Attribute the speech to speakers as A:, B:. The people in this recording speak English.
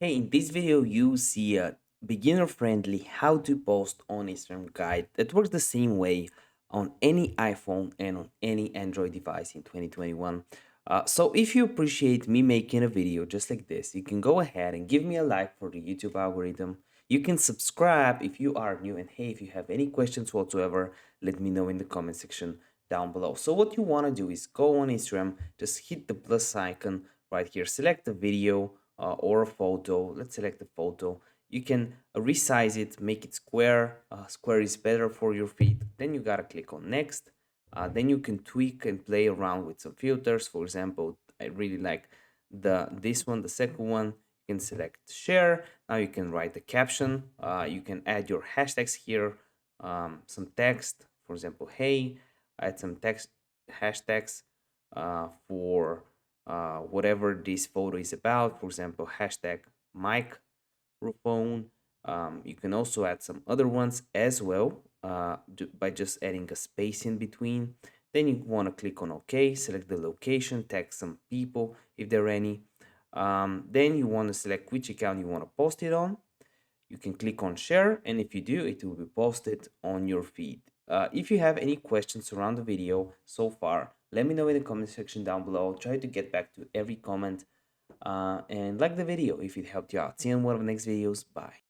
A: Hey, in this video, you see a beginner-friendly how to post on Instagram guide that works the same way on any iPhone and on any Android device in 2021. So if you appreciate me making a video just like this, you can go ahead and give me a like for the YouTube algorithm. You can subscribe if you are new, and hey, if you have any questions whatsoever, let me know in the comment section down below. So what you want to do is go on Instagram, just hit the plus icon right here, select the video or a photo. Let's select a photo. You can resize it, make it square. Square is better for your feed. Then you gotta click on next. Then you can tweak and play around with some filters. For example, I really like this one, the second one. You can select share. Now you can write the caption. You can add your hashtags here, some text. For example, hey, add some text hashtags for whatever this photo is about. For example, hashtag microphone. You can also add some other ones as well by just adding a space in between. Then you want to click on OK, select the location, tag some people if there are any. Then you want to select which account you want to post it on. You can click on share, and if you do, it will be posted on your feed. If you have any questions around the video so far, let me know in the comment section down below. I'll try to get back to every comment and like the video if it helped you out. See you in one of the next videos. Bye.